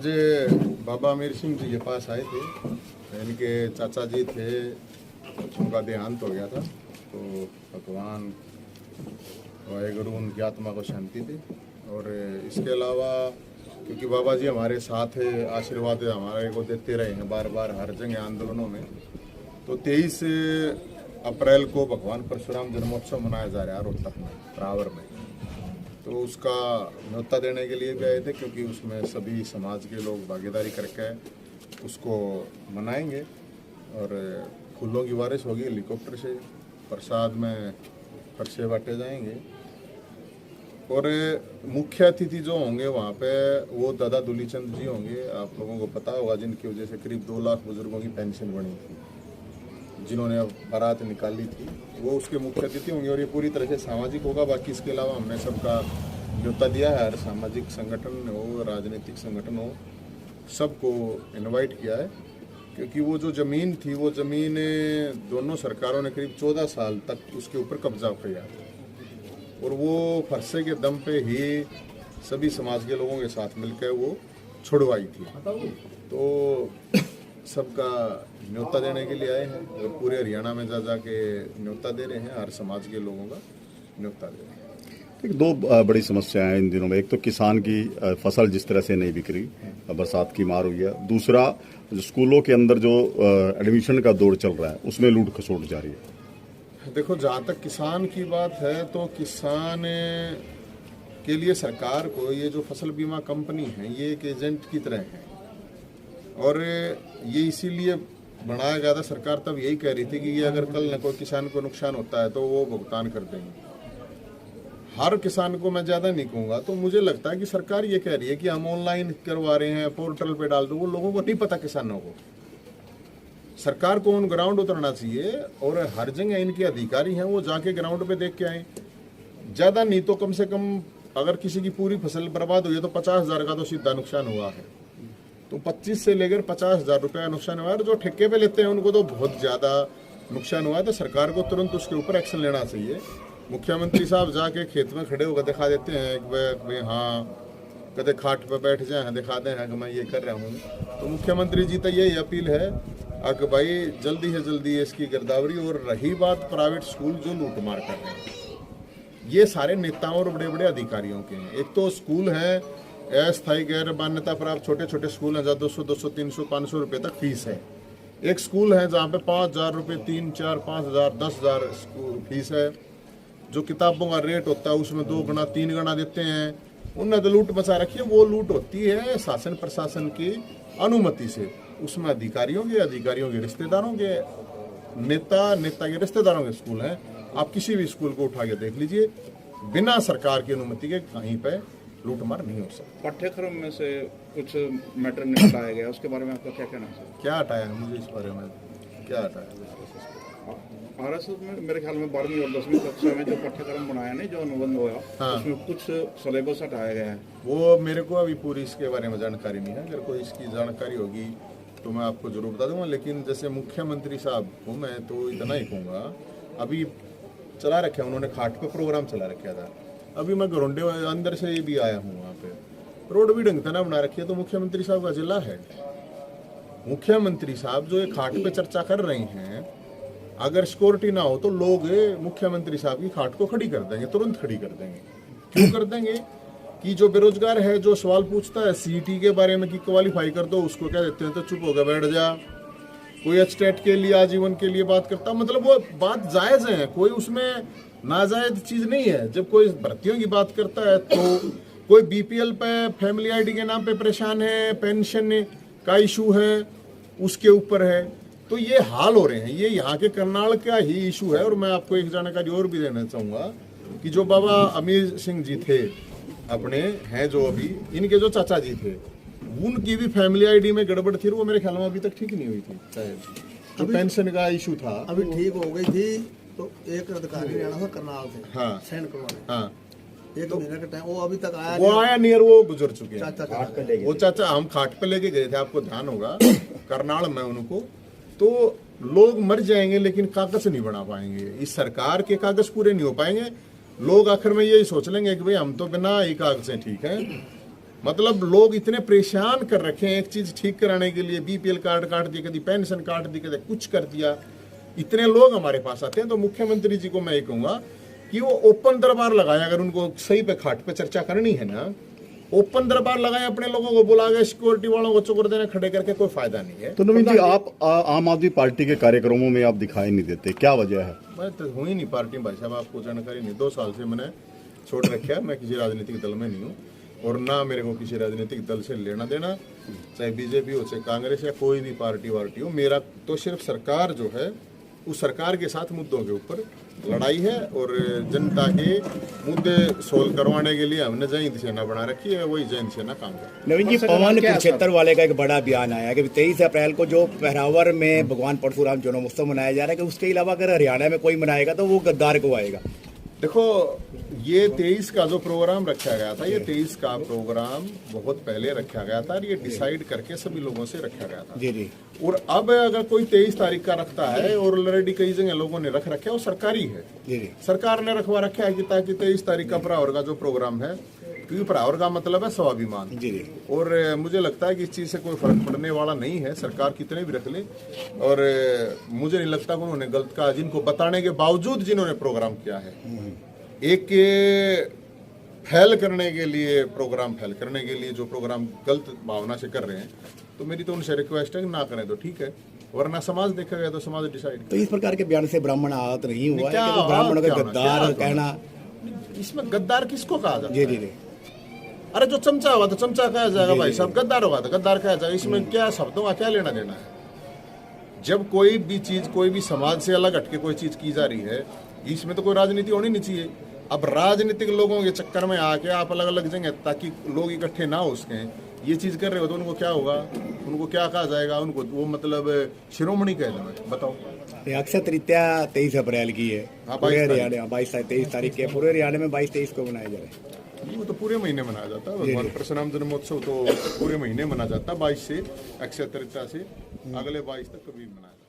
आज बाबा अमीर सिंह जी के पास आए थे। इनके चाचा जी थे, उनका देहांत हो गया था, तो भगवान वाहेगुरु उनकी आत्मा को शांति दे। और इसके अलावा क्योंकि बाबा जी हमारे साथ आशीर्वाद हमारे को देते रहे हैं बार बार हर जगह आंदोलनों में, तो 23 अप्रैल को भगवान परशुराम जन्मोत्सव मनाया जा रहा है रोहतक में, रावर में। तो उसका न्योता देने के लिए भी आए थे, क्योंकि उसमें सभी समाज के लोग भागीदारी करके उसको मनाएंगे। और फूलों की बारिश होगी, हेलीकॉप्टर से प्रसाद में फरसे बांटे जाएंगे। और मुख्य अतिथि जो होंगे वहाँ पे वो दादा दुलीचंद जी होंगे। आप लोगों को पता होगा, जिनकी वजह से करीब 2 लाख बुजुर्गों की पेंशन बनी थी, जिन्होंने अब बारात निकाली थी, वो उसके मुख्य अतिथि होंगे। और ये पूरी तरह से सामाजिक होगा। बाकी इसके अलावा हमने सबका न्योता दिया है, हर सामाजिक संगठन हो, राजनीतिक संगठन हो, सबको इनवाइट किया है। क्योंकि वो जो ज़मीन थी, वो ज़मीन दोनों सरकारों ने करीब 14 साल तक उसके ऊपर कब्जा किया, और वो फरसे के दम पे ही सभी समाज के लोगों के साथ मिलकर वो छुड़वाई थी। तो सबका न्योता देने के लिए आए हैं, और पूरे हरियाणा में जा के न्योता दे रहे हैं, हर समाज के लोगों का न्योता दे रहे हैं। दो बड़ी समस्याएं हैं इन दिनों में। एक तो किसान की फसल जिस तरह से नहीं बिक रही, बरसात की मार हुई है। दूसरा, स्कूलों के अंदर जो एडमिशन का दौर चल रहा है, उसमें लूट खसोट जारी है। देखो, जहाँ तक किसान की बात है, तो किसान के लिए सरकार को ये जो फसल बीमा कंपनी है, ये एक एजेंट की तरह है। और ये इसीलिए बनाया गया था। सरकार तब यही कह रही थी कि ये अगर कल न कोई किसान को नुकसान होता है तो वो भुगतान कर देंगे। हर किसान को मैं ज़्यादा नहीं कहूँगा। तो मुझे लगता है कि सरकार ये कह रही है कि हम ऑनलाइन करवा रहे हैं, पोर्टल पे डाल दो, वो लोगों को नहीं पता किसानों को। सरकार को ऑन ग्राउंड उतरना चाहिए, और हर जगह इनके अधिकारी हैं, वो जाके ग्राउंड पे देख के आए। ज़्यादा नहीं तो कम से कम अगर किसी की पूरी फसल बर्बाद हुई है तो 50,000 का तो सीधा नुकसान हुआ है। तो 25 से लेकर 50,000 रुपये का नुकसान हुआ है। और जो ठेके पे लेते हैं उनको तो बहुत ज़्यादा नुकसान हुआ है। तो सरकार को तुरंत उसके ऊपर एक्शन लेना चाहिए। मुख्यमंत्री साहब जाके खेत में खड़े होकर दिखा देते हैं कि हाँ, कदे खाट पे बैठ जाए, दिखा दें कि मैं ये कर रहा हूँ। तो मुख्यमंत्री जी तो यही अपील है कि भाई जल्दी से जल्दी इसकी गिरदावरी। और रही बात प्राइवेट स्कूल जो लूटमार कर रहे हैं, ये सारे नेताओं और बड़े बड़े अधिकारियों के हैं। एक तो स्कूल है अस्थायी गैर मान्यता प्राप्त, छोटे छोटे स्कूल हैं जहाँ 200, 200, 300, 500 रुपये तक फीस है। एक स्कूल है जहाँ पे 5,000 रुपये, 3, 4, 5,000, 10,000 फीस है। जो किताबों का रेट होता है उसमें 2 गुना 3 गुना देते हैं। उनने तो लूट मचा रखी है। वो लूट होती है शासन प्रशासन की अनुमति से। उसमें अधिकारियों के रिश्तेदारों के, नेता के रिश्तेदारों के स्कूल हैं। आप किसी भी स्कूल को उठा के देख लीजिए, बिना सरकार की अनुमति के कहीं पे लूटमार नहीं हो सकती। पाठ्यक्रम में से कुछ मैटर निकलाया गया, उसके बारे में आपका क्या कहना है? क्या हटाया है मुझे इस बारे में, क्या हटाया? आरएसएस में मेरे ख्याल में 12वीं और 10वीं कक्षा में जो पाठ्यक्रम बनाया नहीं, जो अनुबंध हुआ, हाँ, उसमें कुछ सिलेबस हटाया गया है। वो मेरे को अभी पूरी इसके बारे में जानकारी नहीं है। अगर कोई इसकी जानकारी होगी तो मैं आपको जरूर बता दूंगा। लेकिन जैसे मुख्यमंत्री साहब को मैं तो इतना ही कहूँगा, अभी चला रखे उन्होंने, खाट पे प्रोग्राम चला रखा था। अभी मैं घरोंडे अंदर से भी आया हूँ, वहाँ पे रोड भी ढंग से ना बना रखी है। तो मुख्यमंत्री साहब का जिला है, मुख्यमंत्री साहब जो ये खाट पे चर्चा कर रही हैं, अगर सिक्योरिटी ना हो तो लोग मुख्यमंत्री साहब की खाट को खड़ी कर देंगे, तुरंत खड़ी कर देंगे। क्यों कर देंगे? कि जो बेरोजगार है, जो सवाल पूछता है सीईटी के बारे में कि क्वालिफाई कर दो, उसको क्या देते हैं तो चुप होकर बैठ जा। कोई एचटेट के लिए, आजीवन के लिए बात करता, मतलब वो बात जायज़ है, कोई उसमें नाजायज चीज़ नहीं है। जब कोई भर्तियों की बात करता है तो कोई बीपीएल पे, फैमिली आईडी के नाम पे परेशान है, पेंशन का इशू है, उसके ऊपर है, तो ये हाल हो रहे हैं। ये यहाँ के करनाल का ही इशू है। और मैं आपको एक जानकारी और भी देना चाहूँगा कि जो बाबा अमीर सिंह जी थे अपने हैं, जो अभी इनके जो चाचा जी थे, उनकी भी फैमिली आईडी में गड़बड़ थी। वो मेरे ख्याल में अभी तक ठीक नहीं हुई थी शायद। तो पेंशन का इशू था, अभी ठीक हो गई थी। तो एक अधिकारी आना था करनाल से, हाँ, सेंड करवाने, हाँ, 1 महीने का टाइम, वो अभी तक आया वो आया नहीं। और वो गुजर चुके हैं। चाचा वो चाचा हम खाट पे लेके गए थे, आपको ध्यान होगा, करनाल में उनको। तो लोग मर जाएंगे लेकिन कागज नहीं बना पाएंगे। इस सरकार के कागज पूरे नहीं हो पाएंगे। लोग आखिर में यही सोच लेंगे कि भाई हम तो बिना ही कागज से ठीक है। मतलब लोग इतने परेशान कर रखे हैं, एक चीज ठीक कराने के लिए बीपीएल कार्ड काट दिया, कभी पेंशन काट दी, कभी कुछ कर दिया। इतने लोग हमारे पास आते हैं, तो मुख्यमंत्री जी को मैं ये कहूंगा कि वो ओपन दरबार लगाए। अगर उनको सही पे खाट पे चर्चा करनी है ना, ओपन दरबार लगाए, अपने लोगों को बुला के सिक्योरिटी वालों को चोकर देने खड़े करके कोई फायदा नहीं है। तो नवीन जी, आप आम आदमी पार्टी के कार्यक्रमों में आप दिखाई नहीं देते, क्या वजह है? मैं तो हूँ ही नहीं पार्टी में भाई साहब, आपको जानकारी नहीं। 2 साल से मैंने छोड़ रखा है, मैं किसी राजनीतिक दल में नहीं हूँ और ना मेरे को किसी राजनीतिक दल से लेना देना, चाहे बीजेपी हो, चाहे कांग्रेस या कोई भी पार्टी वार्टी हो। मेरा तो सिर्फ सरकार जो है, उस सरकार के साथ मुद्दों के ऊपर लड़ाई है और जनता के मुद्दे सोल्व करवाने के लिए हमने जय हिंद सेना बना रखी है, वही जय हिंद सेना काम कर रही है। नवीन जी, पवन कुरुक्षेत्र वाले का एक बड़ा बयान आया कि 23 अप्रैल को जो पहरावर में भगवान परशुराम जन्मोत्सव मनाया जा रहा है, कि उसके अलावा अगर हरियाणा में कोई मनाएगा तो वो गद्दार को आएगा। देखो, ये 23 का जो प्रोग्राम रखा गया था, ये 23 का प्रोग्राम बहुत पहले रखा गया था और ये डिसाइड करके सभी लोगों से रखा गया था। जी जी। और अब अगर कोई 23 तारीख का रखता है और ऑलरेडी कई जगह लोगों ने रख रखा है, वो सरकारी है। जी जी। सरकार ने रखवा रखा है कि ताकि 23 तारीख का परावर का जो प्रोग्राम है, क्योंकि परावर का मतलब है स्वाभिमान। जी जी। और मुझे लगता है कि इस चीज से कोई फर्क पड़ने वाला नहीं है, सरकार कितने भी रख ले। और मुझे नहीं लगता कि उन्होंने गलत कहा, जिनको बताने के बावजूद जिन्होंने प्रोग्राम किया है, एक फैल करने के लिए, प्रोग्राम फैल करने के लिए जो प्रोग्राम गलत भावना से कर रहे हैं, तो मेरी तो उनसे रिक्वेस्ट है कि ना करें तो ठीक है, वरना समाज देखा गया तो समाज डिसाइड। तो इस प्रकार के बयान से ब्राह्मण आहत नहीं हुआ है क्या कि वो ब्राह्मण क्या का गद्दार क्या कहना? इसमें गद्दार किसको कहा जाता जी है? जी जी। अरे जो चमचा हुआ तो चमचा कहा जाएगा भाई साहब, गद्दार होगा तो गद्दार कहा जाएगा। इसमें क्या शब्दों का क्या लेना देना है? जब कोई भी चीज, कोई भी समाज से अलग हटके कोई चीज की जा रही है, इसमें तो कोई राजनीति होनी नहीं चाहिए। अब राजनीतिक लोगों के चक्कर में आके आप अलग अलग जगह ताकि लोग इकट्ठे ना हो सकें, ये चीज कर रहे हो तो उनको क्या होगा, उनको क्या कहा जाएगा? उनको वो मतलब शिरोमणि कह देना। बताओ, ये अक्षय तृतीया 23 अप्रैल की है। हाँ, पूरे 22 हरियाणा 23 तारीख के पूरे हरियाणा में 22-23 को मनाया जा रहा है। वो तो पूरे महीने मनाया जाता है। भगवान परशुराम जन्मोत्सव तो पूरे महीने मनाया जाता है। 22 से, अक्षय तृतीया से अगले 22 तक कभी मनाया जाता है।